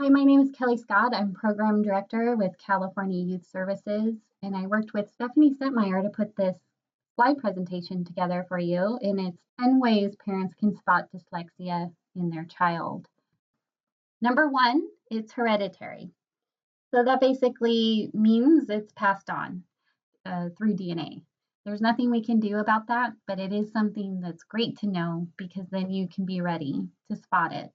my name is Kelly Scott. I'm Program Director with California Youth Services, and I worked with Stephanie Stentmeyer to put this slide presentation together for you, and it's 10 ways parents can spot dyslexia in their child. Number one, it's hereditary. So that basically means it's passed on through DNA. There's nothing we can do about that, but it is something that's great to know because then you can be ready to spot it.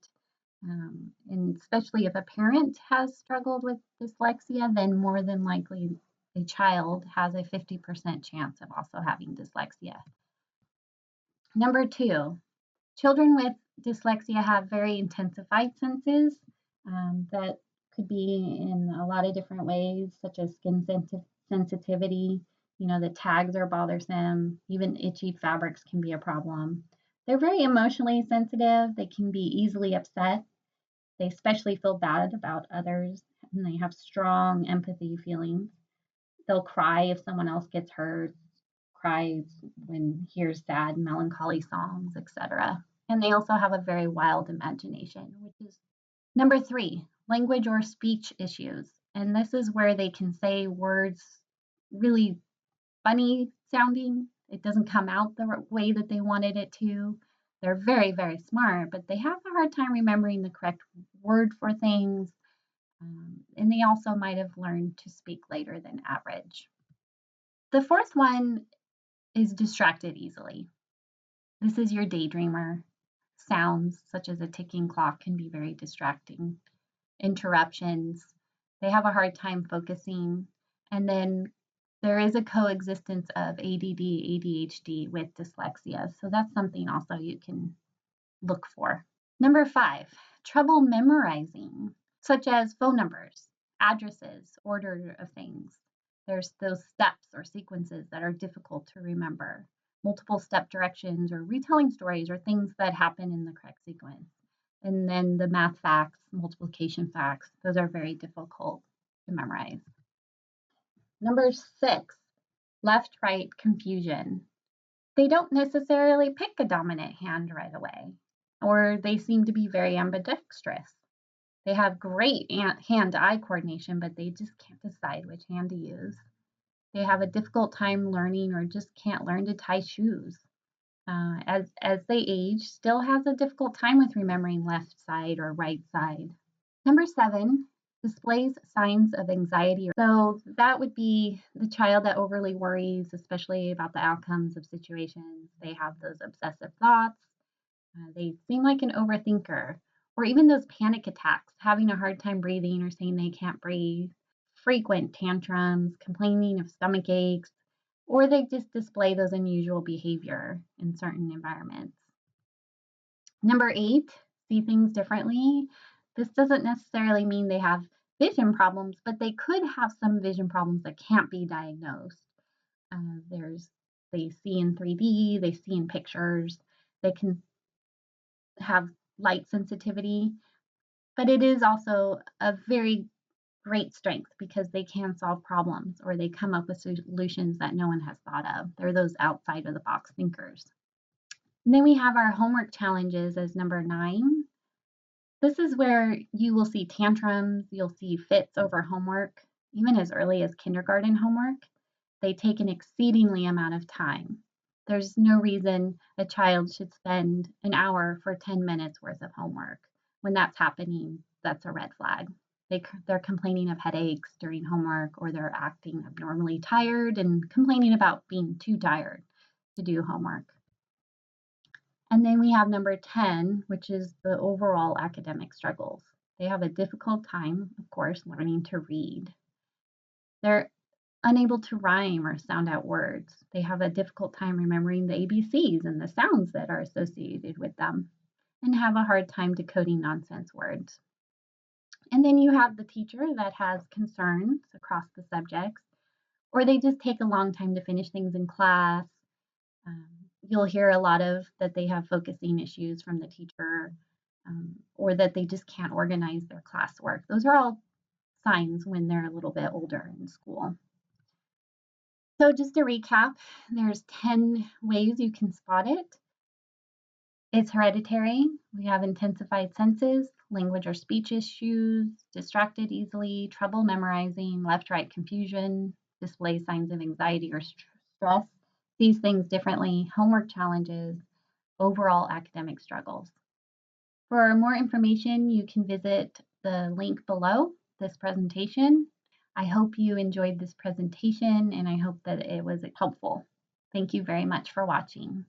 And especially if a parent has struggled with dyslexia, then more than likely a child has a 50% chance of also having dyslexia. Number two, children with dyslexia have very intensified senses that could be in a lot of different ways, such as skin sensitivity. The tags are bothersome. Even itchy fabrics can be a problem. They're very emotionally sensitive. They can be easily upset. They especially feel bad about others, and they have strong empathy feelings. They'll cry if someone else gets hurt, cries when hears sad, melancholy songs, etc. And they also have a very wild imagination, which is number three, language or speech issues. And this is where they can say words really funny sounding. It doesn't come out the way that they wanted it to. They're very, very smart, but they have a hard time remembering the correct word for things. And they also might have learned to speak later than average. The fourth one is distracted easily. This is your daydreamer. Sounds such as a ticking clock can be very distracting. Interruptions. They have a hard time focusing. And then there is a coexistence of ADD, ADHD with dyslexia. So that's something also you can look for. Number five, trouble memorizing, such as phone numbers, addresses, order of things. There's those steps or sequences that are difficult to remember. Multiple step directions or retelling stories or things that happen in the correct sequence. And then the math facts, multiplication facts, those are very difficult to memorize. Number six, left-right confusion. They don't necessarily pick a dominant hand right away, or they seem to be very ambidextrous. They have great hand-eye coordination, but they just can't decide which hand to use. They have a difficult time learning or just can't learn to tie shoes. As they age, still has a difficult time with remembering left side or right side. Number seven, displays signs of anxiety. So that would be the child that overly worries, especially about the outcomes of situations. They have those obsessive thoughts. They seem like an overthinker, or even those panic attacks, having a hard time breathing or saying they can't breathe, frequent tantrums, complaining of stomach aches, or they just display those unusual behavior in certain environments. Number eight, see things differently. This doesn't necessarily mean they have vision problems, but they could have some vision problems that can't be diagnosed. They see in 3D, they see in pictures, they can have light sensitivity, but it is also a very great strength because they can solve problems or they come up with solutions that no one has thought of. They're those outside of the box thinkers. And then we have our homework challenges as number 9. This is where you will see tantrums, you'll see fits over homework, even as early as kindergarten homework. They take an exceedingly amount of time. There's no reason a child should spend an hour for 10 minutes worth of homework. When that's happening, that's a red flag. They're complaining of headaches during homework, or they're acting abnormally tired and complaining about being too tired to do homework. And then we have number 10, which is the overall academic struggles. They have a difficult time, of course, learning to read. They're unable to rhyme or sound out words. They have a difficult time remembering the ABCs and the sounds that are associated with them, and have a hard time decoding nonsense words. And then you have the teacher that has concerns across the subjects, or they just take a long time to finish things in class. You'll hear a lot of that they have focusing issues from the teacher, or that they just can't organize their classwork. Those are all signs when they're a little bit older in school. So just to recap, there's 10 ways you can spot it. It's hereditary. We have intensified senses, language or speech issues, distracted easily, trouble memorizing, left right confusion, display signs of anxiety or stress, sees things differently, homework challenges, overall academic struggles. For more information, you can visit the link below this presentation. I hope you enjoyed this presentation and I hope that it was helpful. Thank you very much for watching.